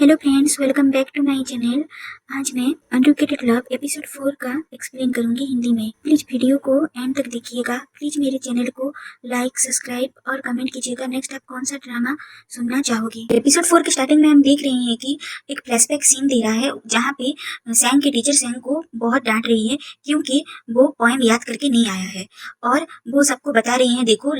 Hello friends, welcome back to my channel. आज मैं uneducated love episode 4 का explain करूंगी हिंदी में। प्लीज वीडियो को एंड तक देखिएगा। प्लीज मेरे चैनल को लाइक, सब्सक्राइब और कमेंट कीजिएगा नेक्स्ट आप कौन सा ड्रामा सुनना चाहोगे। एपिसोड 4 के स्टार्टिंग में हम देख रहे हैं कि एक फ्लैशबैक सीन दे रहा है जहाँ पे सैंग की टीचर सैंग को बहुत डांट रही है क्योंकि वो पोएम याद करके नहीं आया है। और वो सबको बता रही है, देखो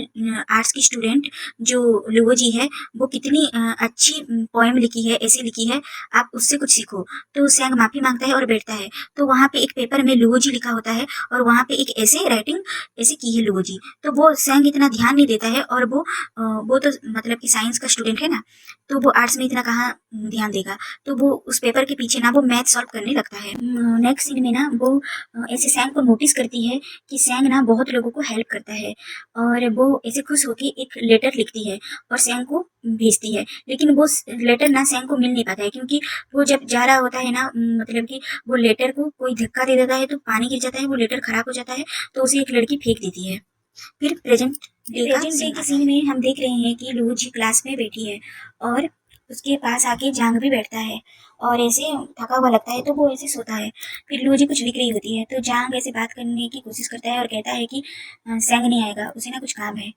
आर्ट्स की स्टूडेंट जो लुओ जी है वो कितनी अच्छी पोएम लिखी है, ऐसे लिखी है, आप उससे कुछ सीखो। तो सैंग माफी मांगता है और बैठता है। तो वहाँ पे एक पेपर में लुओ जी लिखा होता है और वहाँ पे एक ऐसे राइटिंग ऐसे की है लुओ जी। तो वो सैंग इतना ध्यान नहीं देता है और वो तो मतलब कि साइंस का स्टूडेंट है ना, तो वो आर्ट्स में इतना कहाँ ध्यान देगा। तो वो उस पेपर के पीछे ना वो मैथ सॉल्व करने लगता है। नेक्स्ट सीन में ना वो ऐसे सैंग को नोटिस करती है कि सैंग ना बहुत लोगों को हेल्प करता है और वो ऐसे खुश होकर एक लेटर लिखती है और सैंग को भेजती है। लेकिन वो लेटर ना सैंग को मिल नहीं पाता है क्योंकि वो जब जा रहा होता है ना, मतलब कि वो लेटर को कोई धक्का दे देता है तो पानी गिर जाता है, वो लेटर खराब हो जाता है, तो उसे एक लड़की फेंक देती है। फिर प्रेजेंट डे के सीन में हम देख रहे हैं कि लू जी क्लास में बैठी है और उसके पास आके जांग भी बैठता है और ऐसे थका हुआ लगता है तो वो ऐसे सोता है। फिर लू जी कुछ लिख रही होती है तो जांग ऐसे बात करने की कोशिश करता है और कहता है कि सैंग नहीं आएगा, उसे ना कुछ काम है।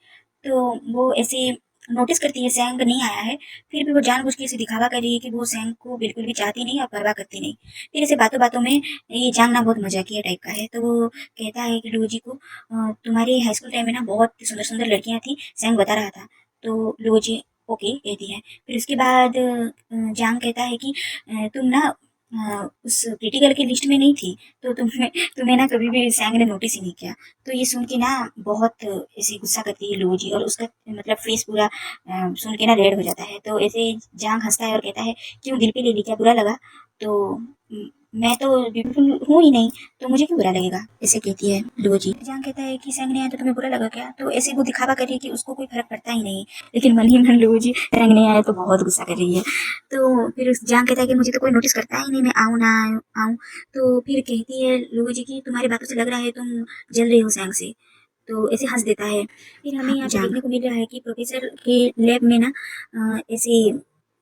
तो वो ऐसे नोटिस करती है सैंग नहीं आया है, फिर भी वो जानबूझ के इसे दिखावा कर रही है कि वो सैंग को बिल्कुल भी चाहती नहीं और परवाह करती नहीं। फिर ऐसे बातों बातों में ये जांग ना बहुत मजाकिया टाइप का है, तो वो कहता है कि लू जी को तुम्हारे हाई स्कूल टाइम में ना बहुत सुंदर सुंदर लड़कियां थी, सैंग बता रहा था। तो लू जी ओके कहती है। फिर उसके बाद जांग कहता है कि तुम ना उस क्रिटिकल की लिस्ट में नहीं थी, तो तुम्हें तुम्हें ना कभी भी सैंग ने नोटिस ही नहीं किया। तो ये सुन के ना बहुत ऐसे गुस्सा करती है लुओ जी और उसका मतलब फेस पूरा सुन के ना रेड हो जाता है। तो ऐसे जांग हंसता है और कहता है क्यों दिल पे ले ली, क्या बुरा लगा? तो मैं तो ब्यूटीफुल हूँ ही नहीं, तो मुझे क्यों बुरा लगेगा, ऐसे कहती है लुओ जी। जांग कहता है कि सैंग ने आया तो तुम्हें बुरा लगा क्या? तो ऐसे वो दिखावा कर रही है कि उसको कोई फर्क पड़ता ही नहीं, लेकिन मन ही मन लुओ जी सैंग नहीं आया तो बहुत गुस्सा कर रही है। तो फिर उस जांग कहता है कि मुझे तो कोई नोटिस करता ही नहीं, मैं आऊँ ना आऊँ। तो फिर कहती है लुओ जी की तुम्हारी बातों से लग रहा है तुम जल रही हो सैंग से। तो ऐसे हंस देता है। फिर हमें यहाँ पे देखने को मिल रहा है कि प्रोफेसर के लैब में ना ऐसे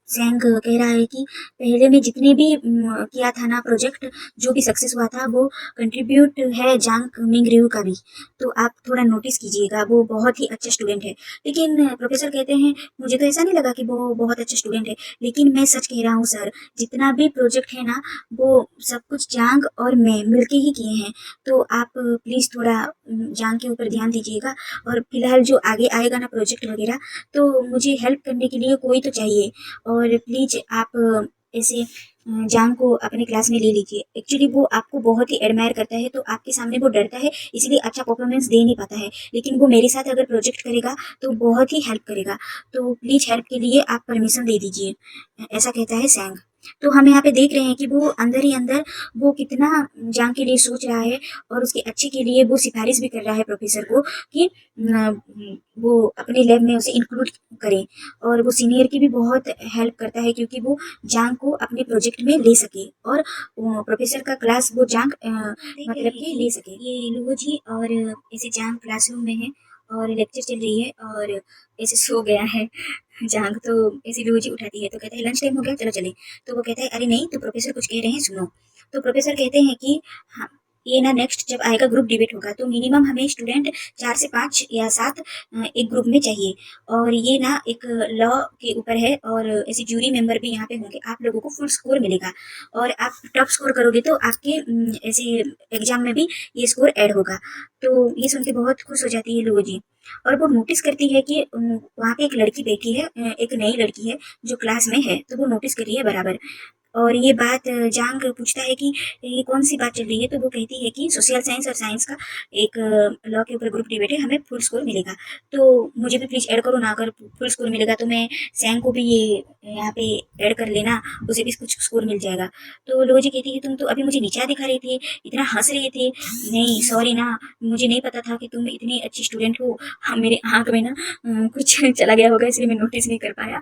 सैंग कह रहा है कि पहले में जितने भी किया था ना प्रोजेक्ट, जो भी सक्सेस हुआ था वो कंट्रीब्यूट है जांग मिंग का भी। तो आप थोड़ा नोटिस कीजिएगा, वो बहुत ही अच्छा स्टूडेंट है। लेकिन प्रोफेसर कहते हैं मुझे तो ऐसा नहीं लगा कि वो बहुत अच्छा स्टूडेंट है, लेकिन मैं सच कह रहा हूँ सर, जितना भी प्रोजेक्ट है ना वो सब कुछ जांग और मैं मिलके ही किए हैं। तो आप प्लीज थोड़ा जांग के ऊपर ध्यान दीजिएगा और फिलहाल जो आगे आएगा ना प्रोजेक्ट वगैरह, तो मुझे हेल्प करने के लिए कोई तो चाहिए। और प्लीज आप ऐसे जांग को अपने क्लास में ले लीजिए। एक्चुअली वो आपको बहुत ही एडमायर करता है, तो आपके सामने वो डरता है, इसलिए अच्छा परफॉर्मेंस दे नहीं पाता है। लेकिन वो मेरे साथ अगर प्रोजेक्ट करेगा तो बहुत ही हेल्प करेगा, तो प्लीज हेल्प के लिए आप परमिशन दे दीजिए, ऐसा कहता है सैंग। तो हम यहाँ पे देख रहे हैं कि वो अंदर ही अंदर वो कितना जांग के लिए सोच रहा है और उसके अच्छे के लिए वो सिफारिश भी कर रहा है प्रोफेसर को कि वो अपने लैब में उसे इंक्लूड करें। और वो सीनियर की भी बहुत हेल्प करता है क्योंकि वो जांग को अपने प्रोजेक्ट में ले सके और प्रोफेसर का क्लास वो जांग मतलब कि ले सके। ये लुओ जी और ऐसे जांग क्लासरूम में है और लेक्चर चल रही है और ऐसे सो गया है जांग। तो ऐसे लुओ जी उठाती है तो कहता है लंच टाइम हो गया, चलो चले। तो वो कहता है अरे नहीं, तो प्रोफेसर कुछ कह रहे हैं सुनो। तो प्रोफेसर कहते हैं कि हाँ, ये ना नेक्स्ट जब आएगा ग्रुप डिबेट होगा तो मिनिमम हमें स्टूडेंट 4 से 5 या 7 एक ग्रुप में चाहिए। और ये ना एक लॉ के ऊपर है और ऐसे जूरी मेंबर भी यहाँ पे होंगे, आप लोगों को फुल स्कोर मिलेगा और आप टॉप स्कोर करोगे तो आपके ऐसे एग्जाम में भी ये स्कोर ऐड होगा। तो ये सुन के बहुत खुश हो जाती है लुओ जी और वो नोटिस करती है कि वहाँ पे एक लड़की बैठी है, एक नई लड़की है जो क्लास में है, तो वो नोटिस कर रही है बराबर। और ये बात जांग पूछता है कि ये कौन सी बात चल रही है, तो वो कहती है कि सोशल साइंस और साइंस का एक लॉ के ऊपर ग्रुप डिबेट है, हमें फुल स्कोर मिलेगा। तो मुझे भी प्लीज ऐड करो ना, अगर फुल स्कोर मिलेगा तो मैं सैंग को भी ये यहाँ पे ऐड कर लेना, उसे भी कुछ स्कोर मिल जाएगा। तो लोगो जी कहती है तुम तो अभी मुझे नीचा दिखा रहे थे, इतना हंस रहे थे। नहीं सॉरी ना, मुझे नहीं पता था कि तुम इतनी अच्छी स्टूडेंट हो। हाँ, मेरे आँख में ना कुछ चला गया होगा इसलिए मैं नोटिस नहीं कर पाया,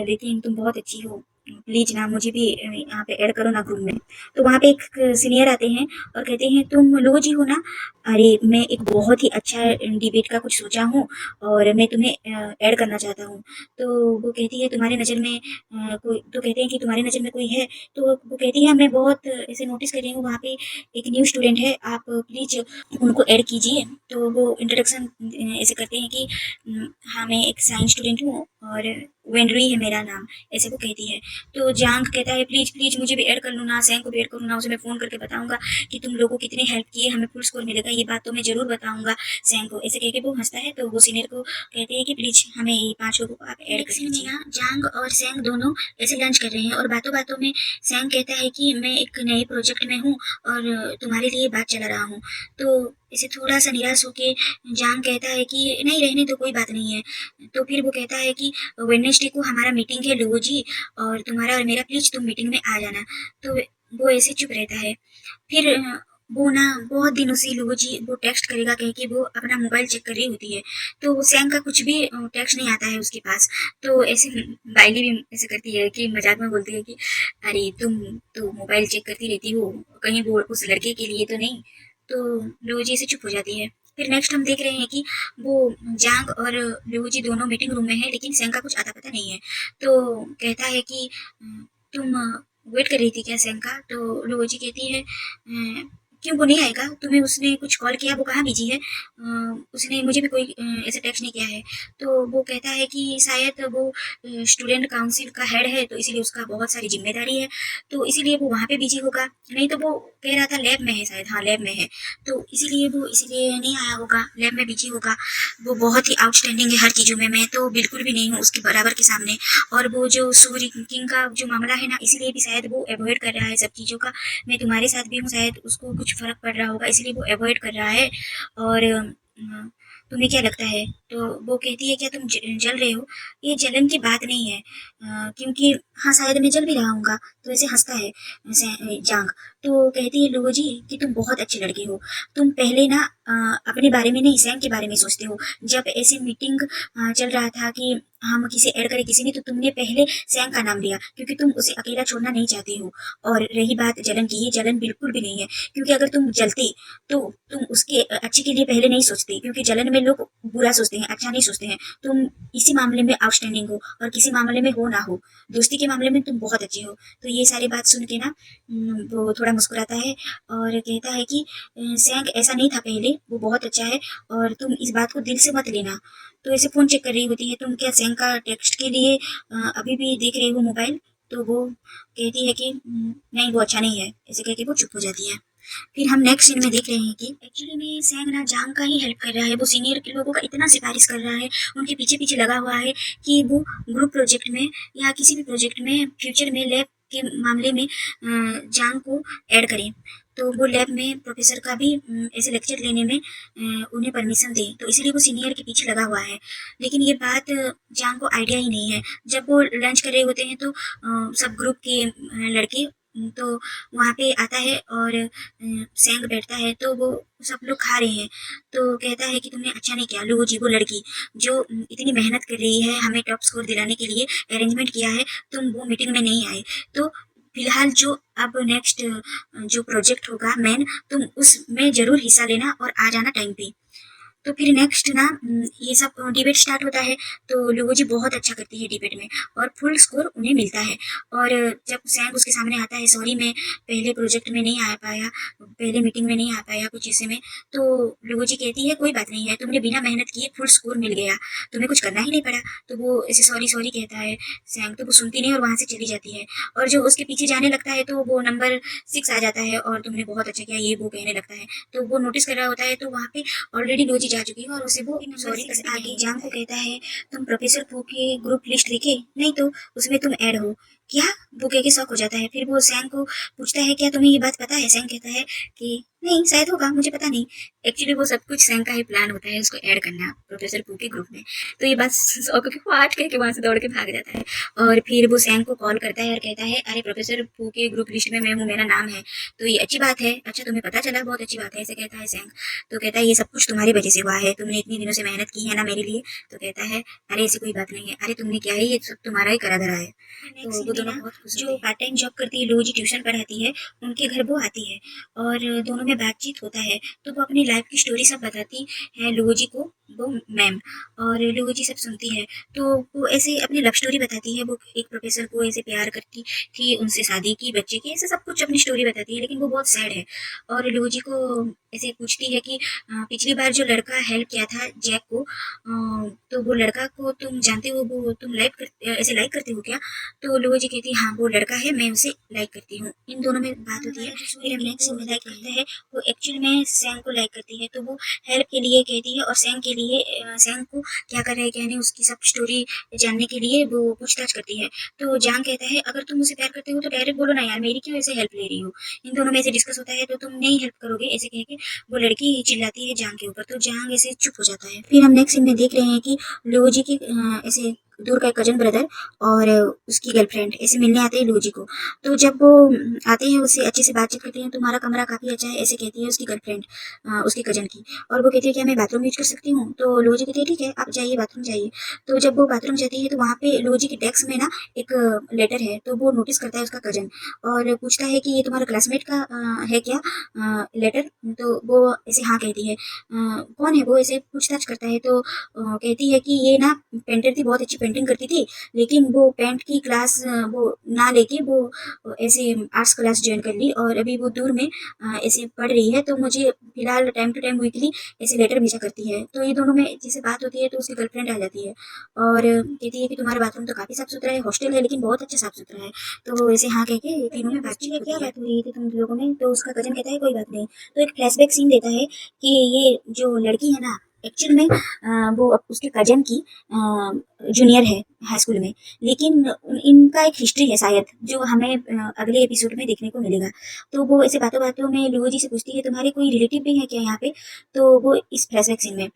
लेकिन तुम बहुत अच्छी हो। प्लीज ना मुझे भी यहाँ पे ऐड करो ना ग्रुप में। तो वहाँ पे एक सीनियर आते हैं और कहते हैं तुम लोग जी हो ना। अरे मैं एक बहुत ही अच्छा डिबेट का कुछ सोचा हूँ और मैं तुम्हें ऐड करना चाहता हूँ। तो वो कहती है तुम्हारे नज़र में कोई, तो कहते हैं कि तुम्हारे नज़र में कोई है। तो वो कहती है मैं बहुत ऐसे नोटिस कर रही हूँ वहाँ पे एक न्यू स्टूडेंट है, आप प्लीज उनको ऐड कीजिए। तो वो इंट्रोडक्शन ऐसे करते हैं कि हाँ मैं एक साइंस स्टूडेंट हूँ और वेंड्री है मेरा नाम, ऐसे वो कहती है। तो जांग कहता है प्लीज प्लीज मुझे भी ऐड कर लो ना, सैंग को भी ऐड करो ना, उसे मैं फ़ोन करके बताऊंगा कि तुम लोगों कितनी हेल्प की है, हमें फुल स्कोर मिलेगा, ये बात तो मैं जरूर बताऊंगा सैंग को। ऐसे कह के वो हंसता है। तो वो सीनियर को कहते हैं कि प्लीज हमें ये 5 लोगों को आप ऐड कर दीजिए ना। जांग और सैंग दोनों ऐसे लंच कर रहे हैं और बातों बातों में सैंग कहता है कि मैं एक नए प्रोजेक्ट में हूँ और तुम्हारे लिए बात चला रहा हूँ। तो इसे थोड़ा सा निराश होके जांग कहता है कि नहीं रहने तो कोई बात नहीं है। तो फिर वो कहता है कि वेडनेसडे को हमारा मीटिंग है लोगो जी, और तुम्हारा और मेरा प्लीज तुम मीटिंग में आ जाना। तो वो ऐसे चुप रहता है। फिर वो ना बहुत दिनों से लोगो जी वो टेक्स्ट करेगा कह के वो अपना मोबाइल चेक कर रही होती है। तो सैंग का कुछ भी टेक्स्ट नहीं आता है उसके पास। तो ऐसे बाइली भी ऐसे करती है कि मजाक में बोलती है कि अरे तुम तो मोबाइल चेक करती रहती हो, कहीं वो उस लड़के के लिए तो नहीं। तो लोगो जी ऐसे चुप हो जाती है। फिर नेक्स्ट हम देख रहे हैं कि वो जांग और लिऊ जी दोनों मीटिंग रूम में है, लेकिन सेंग का कुछ आता पता नहीं है। तो कहता है कि तुम वेट कर रही थी क्या सेंग का? तो लिऊ जी कहती है क्यों वो नहीं आएगा, तुम्हें उसने कुछ कॉल किया, वो कहाँ बिजी है? उसने मुझे भी कोई ऐसे टेक्स्ट नहीं किया है। तो वो कहता है कि शायद वो स्टूडेंट काउंसिल का हेड है, तो इसीलिए उसका बहुत सारी जिम्मेदारी है, तो इसीलिए वो वहाँ पे बिजी होगा। नहीं तो वो कह रहा था लैब में है शायद, हाँ लैब में है, तो इसीलिए वो इसलिए नहीं आया होगा, लैब में बिजी होगा। वो बहुत ही आउटस्टैंडिंग है हर चीज़ों में, मैं तो बिल्कुल भी नहीं हूँ उसके बराबर के सामने। और वो जो सूर्य किंग का जो मामला है ना, इसीलिए भी शायद वो अवॉइड कर रहा है सब चीज़ों का। मैं तुम्हारे साथ भी हूँ, शायद उसको कुछ फ़र्क पड़ रहा होगा, इसलिए वो अवॉइड कर रहा है। और तुम्हें क्या लगता है? तो वो कहती है क्या तुम जल रहे हो? ये जलन की बात नहीं है, क्योंकि हाँ शायद मैं जल भी रहा हूँगा। तो ऐसे हंसता है जांग। तो कहती है लोगो जी कि तुम बहुत अच्छे लड़के हो, तुम पहले ना अपने बारे में नहीं सैम के बारे में सोचते हो। जब ऐसे मीटिंग चल रहा था कि हम किसे ऐड करें किसी ने, तो तुमने पहले सैम का नाम लिया क्योंकि तुम उसे अकेला छोड़ना नहीं चाहते हो। और रही बात जलन की, ये जलन बिल्कुल भी नहीं है, क्योंकि अगर तुम जलते तो तुम उसके अच्छे के लिए पहले नहीं सोचते, क्योंकि जलन में लोग बुरा सोचते हैं, अच्छा नहीं सोचते हैं। तुम इसी मामले में आउटस्टैंडिंग हो और किसी मामले में हो ना हो, दोस्ती के मामले में तुम बहुत अच्छे हो। तो ये सारी बात सुन के ना वो थोड़ा मुस्कुराता है और कहता है कि सैंग ऐसा नहीं था पहले, वो बहुत अच्छा है और तुम इस बात को दिल से मत लेना। तो ऐसे फ़ोन चेक कर रही होती है, तुम क्या सैंग का टेक्स्ट के लिए अभी भी देख रही हो मोबाइल? तो वो कहती है कि नहीं वो अच्छा नहीं है, ऐसे कह के वो चुप हो जाती है। फिर हम नेक्स्ट सीन में देख रहे हैं कि एक्चुअली में सैंग ना जांग का ही हेल्प कर रहा है, वो सीनियर के लोगों का इतना सिफारिश कर रहा है, उनके पीछे पीछे लगा हुआ है कि वो ग्रुप प्रोजेक्ट में या किसी भी प्रोजेक्ट में फ्यूचर में लैब के मामले में जांग को ऐड करें। तो वो लैब में प्रोफेसर का भी ऐसे लेक्चर लेने में उन्हें परमिशन दे, तो इसीलिए वो सीनियर के पीछे लगा हुआ है। लेकिन ये बात जांग को आइडिया ही नहीं है। जब वो लंच कर रहे होते हैं तो सब ग्रुप के लड़के तो वहाँ पे आता है और सैंग बैठता है, तो वो सब लोग खा रहे हैं। तो कहता है कि तुमने अच्छा नहीं किया, लो जी वो लड़की जो इतनी मेहनत कर रही है हमें टॉप स्कोर दिलाने के लिए अरेंजमेंट किया है, तुम वो मीटिंग में नहीं आए। तो फिलहाल जो अब नेक्स्ट जो प्रोजेक्ट होगा मेन, तुम उसमें जरूर हिस्सा लेना और आ जाना टाइम पे। तो फिर नेक्स्ट ना ये सब डिबेट स्टार्ट होता है। तो लोगो जी बहुत अच्छा करती है डिबेट में और फुल स्कोर उन्हें मिलता है। और जब सैंग उसके सामने आता है, सॉरी मैं पहले प्रोजेक्ट में नहीं आ पाया, पहले मीटिंग में नहीं आ पाया कुछ ऐसे में। तो लोगो जी कहती है कोई बात नहीं है, तुमने बिना मेहनत किए फुल स्कोर मिल गया, तुम्हें कुछ करना ही नहीं पड़ा। तो वो ऐसे सॉरी सॉरी कहता है सैंग, तो वो सुनती नहीं और वहाँ से चली जाती है। और जो उसके पीछे जाने लगता है तो वो नंबर 6 आ जाता है और तुमने बहुत अच्छा किया ये वो कहने लगता है। तो वो नोटिस कर रहा होता है, तो वहाँ पे ऑलरेडी लोजी जा चुकी है और उसे वो सॉरी कर आगे जांग को कहता है तुम प्रोफेसर पू की ग्रुप लिस्ट देखे नहीं, तो उसमें तुम ऐड हो क्या? वो कह के शौक हो जाता है। फिर वो सैंग को पूछता है क्या तुम्हें ये बात पता है? सैंग कहता है कि नहीं, शायद होगा, मुझे पता नहीं। एक्चुअली वो सब कुछ सैंग का ही प्लान होता है उसको ऐड करना प्रोफेसर पू के ग्रुप में। तो ये बस क्योंकि वो आठ कह के वहां से दौड़ के भाग जाता है और फिर वो सैंग को कॉल करता है और कहता है, अरे प्रोफेसर पू के ग्रुप लिस्ट में मैं हूँ, मेरा नाम है। तो ये अच्छी बात है, अच्छा तुम्हें पता चला, बहुत अच्छी बात है, ऐसे कहता है सैंग। तो कहता है ये सब कुछ तुम्हारी वजह से हुआ है, तुमने इतनी दिनों से मेहनत की है ना मेरे लिए। तो कहता है, अरे ऐसी कोई बात नहीं है, अरे तुमने क्या है, ये सब तुम्हारा ही करा धरा है। तो वो दोनों बहुत खुश जो पार्ट टाइम जॉब करती है, रोज ट्यूशन पढ़ाती है, उनके घर वो आती है और दोनों में बातचीत होता है। तो वो अपनी लाइफ की स्टोरी सब बताती है लोगो जी को, वो मैम, और लोगो जी सब सुनती है। तो वो ऐसे अपनी लव स्टोरी बताती है, वो एक प्रोफेसर को ऐसे प्यार करती थी, उनसे शादी की, बच्चे की, ऐसे सब कुछ अपनी स्टोरी बताती है, लेकिन वो बहुत सैड है। और लोगो जी को ऐसे पूछती है कि पिछली बार जो लड़का हेल्प किया था जैक को, तो वो लड़का को तुम जानते हो, वो तुम ऐसे लाइक करते हो क्या? तो लोगो जी कहती है, हाँ वो लड़का है, मैं उसे लाइक करती हूँ। इन दोनों में बात होती है, फिर हम नेक्स्ट में लाइक करते हैं, वो एक्चुअल में सैंग को लाइक करती है। तो वो हेल्प के लिए कहती है और सैंग के लिए सैंग को क्या कर रहा है क्या नहीं उसकी सब स्टोरी जानने के लिए वो पूछताछ करती है। तो जांग कहता है, अगर तुम मुझे प्यार करते हो तो डायरेक्ट बोलो ना यार, मेरी क्यों ऐसे हेल्प ले रही हो। इन दोनों में ऐसे डिस्कस होता है, तो तुम नहीं हेल्प करोगे ऐसे कह के वो लड़की चिल्लाती है जांग के ऊपर। तो जांग ऐसे चुप हो जाता है। फिर हम नेक्स्ट सीन में देख रहे हैं कि लोजी की ऐसे दूर का कजन ब्रदर और उसकी गर्लफ्रेंड ऐसे मिलने आते हैं लोजी को। तो जब वो आते हैं, उससे अच्छे से बातचीत करते हैं, तुम्हारा कमरा काफी अच्छा है ऐसे कहती है उसकी गर्लफ्रेंड उसके कजन की। और वो कहती है, क्या मैं बाथरूम यूज कर सकती हूँ? तो लोजी कहती है, ठीक है आप जाइए, बाथरूम जाइए। तो जब वो बाथरूम जाती है, तो वहाँ पे लोजी के डेस्क में ना एक लेटर है। तो वो नोटिस करता है उसका कजन और पूछता है कि ये तुम्हारे क्लासमेट का है क्या लेटर? तो वो ऐसे हाँ कहती है। कौन है वो, ऐसे पूछताछ करता है। तो कहती है कि ये ना पेंटर थी, बहुत अच्छी पेंटिंग करती थी, लेकिन वो पेंट की क्लास वो ना लेके वो ऐसे आर्ट्स क्लास ज्वाइन कर ली और अभी वो दूर में ऐसे पढ़ रही है। तो मुझे फिलहाल टाइम टू टाइम वीकली ऐसे लेटर भेजा करती है। तो ये दोनों में जैसे बात होती है, तो उसकी गर्लफ्रेंड आ जाती है और कहती है कि तुम्हारा बाथरूम तो काफी साफ सुथरा है, हॉस्टल है लेकिन बहुत अच्छा साफ सुथरा है। तो ऐसे हाँ कह के तीनों में बातचीत होती है, क्या बात हो रही थी तुम लोगों में? तो उसका कजन कहता है, कोई बात नहीं। तो एक फ्लैशबैक सीन देता है कि ये जो लड़की है ना, एक्चुअल में वो उसके कजन की जूनियर है हाई स्कूल में, लेकिन इनका एक हिस्ट्री है शायद, जो हमें अगले एपिसोड में देखने को मिलेगा। तो वो ऐसे बातों बातों में लुओ जी से पूछती है, तुम्हारे कोई रिलेटिव भी है क्या यहाँ पे? तो वो इस फ्लैशबैक सीन में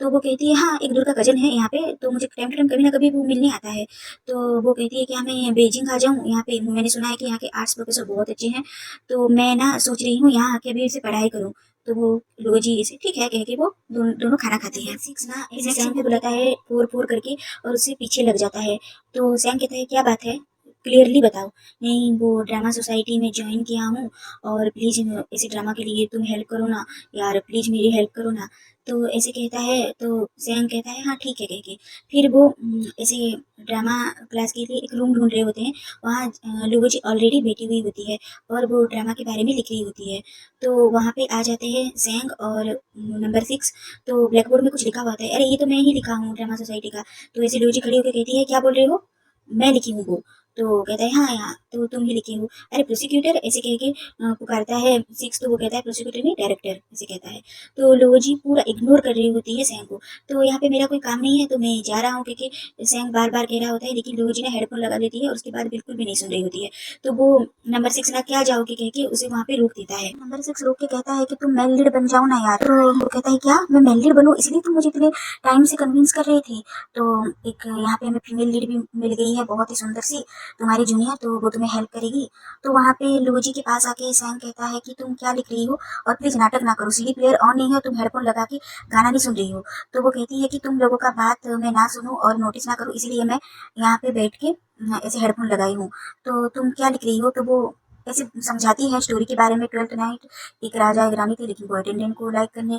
तो वो कहती है, हाँ एक दूर का कजन है यहाँ पे, तो मुझे टाइम टू टाइम कभी ना कभी वो मिलने आता है। तो वो कहती है कि हाँ मैं बेजिंग आ जाऊँ, यहाँ पे मैंने सुना है कि यहाँ के आर्ट्स प्रोफेसर बहुत अच्छे हैं, तो मैं ना सोच रही हूँ यहाँ आके अभी से पढ़ाई करूँ। तो वो लोगो जी इसे ठीक है कह के वो दोनों खाना खाते हैं। सिक्स ना ऐसे सैम को बुलाता है फोर फोर करके और उससे पीछे लग जाता है। तो सैम कहता है, क्या बात है, क्लियरली बताओ। नहीं वो ड्रामा सोसाइटी में ज्वाइन किया हूँ और प्लीज इसी ड्रामा के लिए तुम हेल्प करो ना यार, प्लीज मेरी हेल्प करो ना। तो ऐसे कहता है। तो सैम कहता है, हाँ ठीक है कह के फिर वो ऐसे ड्रामा क्लास के लिए एक रूम ढूंढ रहे होते हैं। वहाँ लोगो जी ऑलरेडी बैठी हुई होती है और वो ड्रामा के बारे में लिख रही होती है। तो वहाँ पे आ जाते हैं सैंग और नंबर 6। तो ब्लैक बोर्ड में कुछ लिखा हुआ था, अरे ये तो मैं ही लिखा हूँ ड्रामा सोसाइटी का। तो ऐसे लोजी खड़ी होकर कहती है, क्या बोल रहे हो, मैं लिखी हूँ वो? तो कहता है, हाँ यहाँ तो तुम ही लिखी हो। अरे प्रोसिक्यूटर ऐसे कह के पुकारता है 6। तो वो कहता है, प्रोसिक्यूटर नहीं डायरेक्टर ऐसे कहता है। तो लोजी पूरा इग्नोर कर रही होती है सैंग को। तो यहाँ पे मेरा कोई काम नहीं है तो मैं जा रहा हूँ, क्योंकि सैंग बार बार कह रहा होता है, लेकिन लोजी ने हेडफोन लगा लेती है और उसके बाद बिल्कुल भी नहीं सुन रही होती है। तो वो नंबर 6 ना क्या जाओगे कह के उसे वहाँ पे रोक देता है। नंबर 6 रोक के कहता है कि तुम मेल लीड बन जाओ ना यार। तो वो कहता है, क्या मैं मेल लीड बनूं, इसलिए तुम मुझे इतने टाइम से कन्विंस कर रही थी? तो एक यहाँ पे हमें फीमेल लीड भी मिल गई है, बहुत ही सुंदर सी, तुम्हारी जूनियर, तो वो तुम्हें हेल्प करेगी। तो वहाँ पे लोजी के पास आके सैम कहता है कि तुम क्या लिख रही हो, और प्लीज नाटक ना करो, सीडी प्लेयर ऑन नहीं है, तुम हेडफोन लगा के गाना नहीं सुन रही हो। तो वो कहती है कि तुम लोगों का बात मैं ना सुनूं और नोटिस ना करूं, इसलिए मैं यहाँ पे बैठ के ऐसे हेडफोन लगाई हूँ। तो तुम क्या लिख रही हो? तो वो ऐसे समझाती है स्टोरी के बारे में। 12th नाइट एक राजा एक रानी थी, लेकिन वो अटेंडेंट को लाइक करने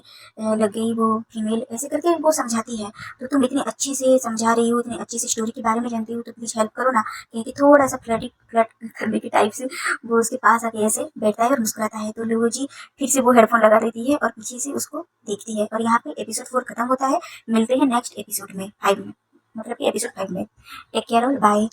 लग गई, वो फीमेल, ऐसे करके वो समझाती है। तो तुम इतनी अच्छी से समझा रही हो, इतनी अच्छी से स्टोरी के बारे में जानती हो, तो प्लीज हेल्प करो ना। क्योंकि थोड़ा सा फ्लर्ट करने के टाइप से वो उसके पास आके ऐसे बैठता है और मुस्कुराता है। तो लोगो जी फिर से वो हेडफोन लगा देती है और पीछे से उसको देखती है। और यहाँ पे एपिसोड 4 खत्म होता है। मिलते हैं नेक्स्ट एपिसोड में 5 में, मतलब कि एपिसोड 5 में। टेक केयर और बाय।